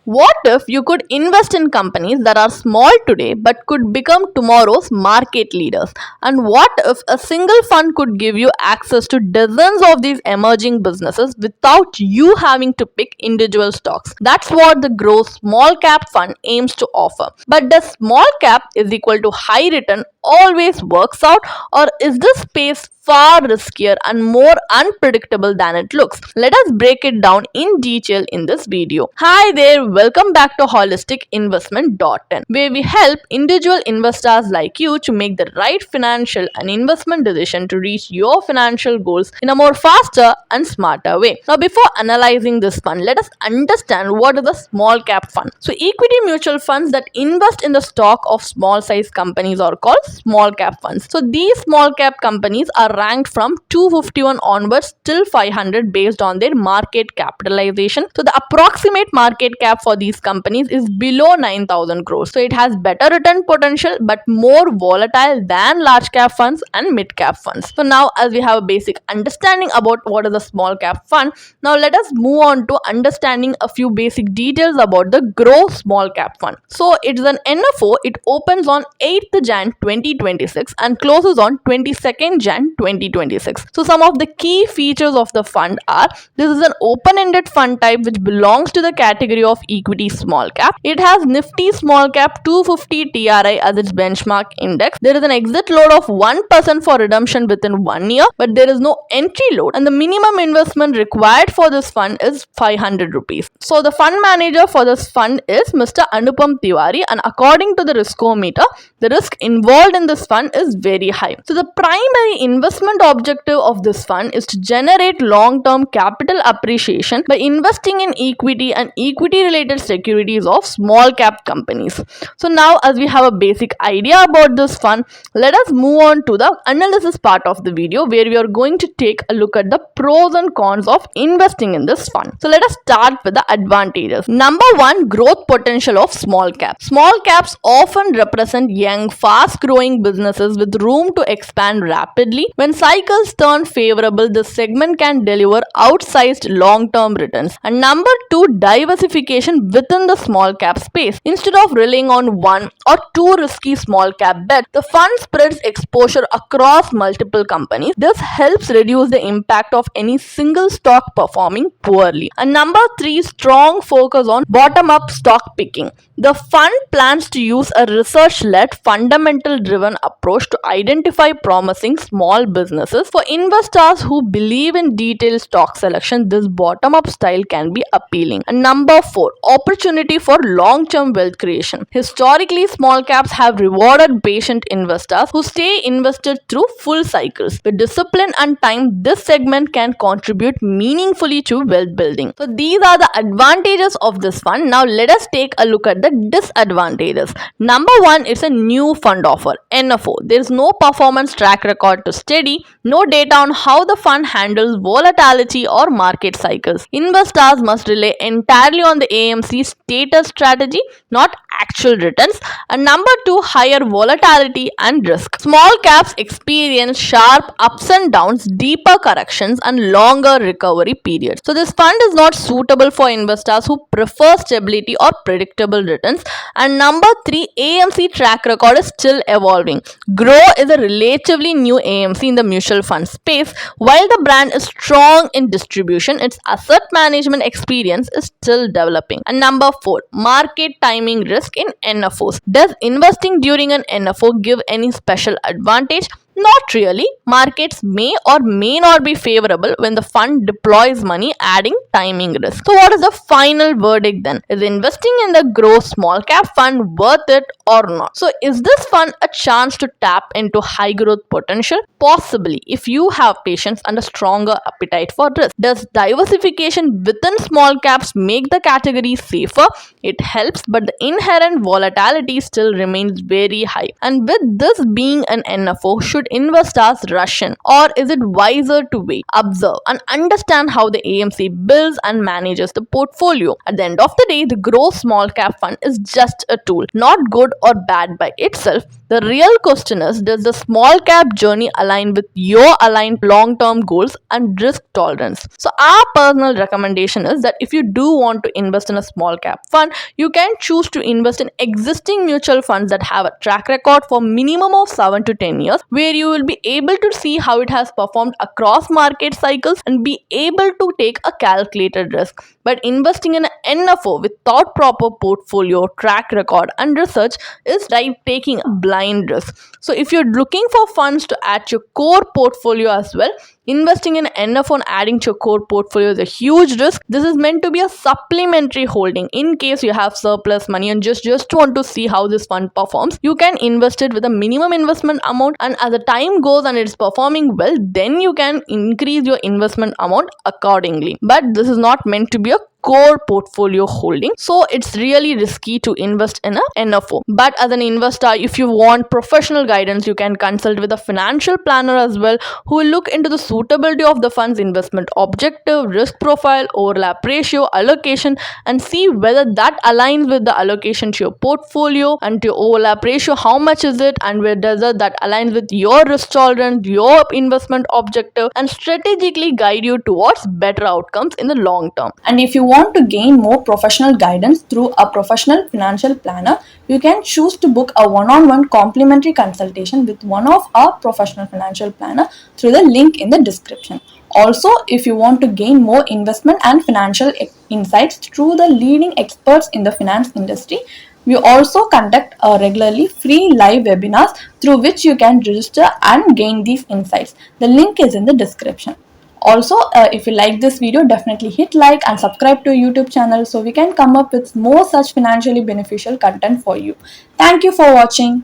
What if you could invest in companies that are small today but could become tomorrow's market leaders? And what if a single fund could give you access to dozens of these emerging businesses without you having to pick individual stocks? That's what the Groww Small Cap Fund aims to offer. But does small cap is equal to high return always works out, or is this space far riskier and more unpredictable than it looks? Let us break it down in detail in this video. Hi there, welcome back to holisticinvestment.in, where we help individual investors like you to make the right financial and investment decision to reach your financial goals in a more faster and smarter way. Now, before analyzing this fund, let us understand what is a small cap fund. So, equity mutual funds that invest in the stock of small size companies are called small cap funds. So, these small cap companies are ranked from 251 onwards till 500 based on their market capitalization. So the approximate market cap for these companies is below 9,000 crores. So it has better return potential but more volatile than large cap funds and mid cap funds. So now, as we have a basic understanding about what is a small cap fund, now let us move on to understanding a few basic details about the Groww Small Cap Fund. So it's an NFO. It opens on 8th Jan 2026 and closes on 22nd Jan 2026. So some of the key features of the fund are: this is an open-ended fund type which belongs to the category of equity small cap. It has Nifty small cap 250 TRI as its benchmark index. There is an exit load of 1% for redemption within 1 year, but there is no entry load, and the minimum investment required for this fund is 500 rupees. So the fund manager for this fund is Mr. Anupam Tiwari, and according to the riskometer, the risk involved in this fund is very high. So the primary investment objective of this fund is to generate long-term capital appreciation by investing in equity and equity-related securities of small cap companies. So now, as we have a basic idea about this fund, let us move on to the analysis part of the video, where we are going to take a look at the pros and cons of investing in this fund. So let us start with the advantages. Number one, growth potential of small caps. Small caps often represent young, fast-growing businesses with room to expand rapidly. When cycles turn favorable, this segment can deliver outsized long-term returns. And number two, diversification within the small cap space. Instead of relying on one or two risky small cap bets, the fund spreads exposure across multiple companies. This helps reduce the impact of any single stock performing poorly. And number three, strong focus on bottom-up stock picking. The fund plans to use a research-led, fundamental-driven approach to identify promising small businesses. For investors who believe in detailed stock selection, this bottom-up style can be appealing. And number four, opportunity for long-term wealth creation. Historically, small caps have rewarded patient investors who stay invested through full cycles. With discipline and time, this segment can contribute meaningfully to wealth building. So these are the advantages of this fund. Now let us take a look at the disadvantages. Number one, it's a new fund offer, NFO. There is no performance track record to study, no data on how the fund handles volatility or market cycles. Investors must rely entirely on the AMC status strategy, not actual returns. And number two, higher volatility and risk. Small caps experience sharp ups and downs, deeper corrections, and longer recovery periods. So this fund is not suitable for investors who prefer stability or predictable returns. And number three, AMC track record is still evolving. Groww is a relatively new AMC in the mutual fund space. While the brand is strong in distribution, its asset management experience is still developing. And number four, market timing risk in NFOs. Does investing during an NFO give any special advantage? Not really. Markets may or may not be favorable when the fund deploys money, adding timing risk. So what is the final verdict then? Is investing in the Groww Small Cap Fund worth it or not? So is this fund a chance to tap into high growth potential? Possibly, if you have patience and a stronger appetite for risk. Does diversification within small caps make the category safer? It helps, but the inherent volatility still remains very high. And with this being an NFO, should investors rush in, or is it wiser to wait, observe, and understand how the AMC builds and manages the portfolio? At the end of the day, the Groww Small Cap Fund is just a tool, not good or bad by itself. The real question is, does the small cap journey align with your aligned long term goals and risk tolerance? So, our personal recommendation is that if you do want to invest in a small cap fund, you can choose to invest in existing mutual funds that have a track record for minimum of 7 to 10 years, where you will be able to see how it has performed across market cycles and be able to take a calculated risk. But investing in an NFO without proper portfolio track record and research is like taking a blind risk. So if you're looking for funds to add to your core portfolio as well, investing in NFO and adding to your core portfolio is a huge risk. This is meant to be a supplementary holding in case you have surplus money and just want to see how this fund performs. You can invest it with a minimum investment amount, and as the time goes and it's performing well, then you can increase your investment amount accordingly. But this is not meant to be a core portfolio holding, so it's really risky to invest in a NFO. But as an investor, if you want professional guidance, you can consult with a financial planner as well, who will look into the suitability of the fund's investment objective, risk profile, overlap ratio, allocation, and see whether that aligns with the allocation to your portfolio and to your overlap ratio, how much is it, and whether that aligns with your risk tolerance, your investment objective, and strategically guide you towards better outcomes in the long term. And if you want to gain more professional guidance through a professional financial planner, you can choose to book a one-on-one complimentary consultation with one of our professional financial planner through the link in the description. Also, if you want to gain more investment and financial insights through the leading experts in the finance industry, we also conduct regularly free live webinars through which you can register and gain these insights. The link is in the description. Also, if you like this video, definitely hit like and subscribe to our YouTube channel so we can come up with more such financially beneficial content for you. Thank you for watching.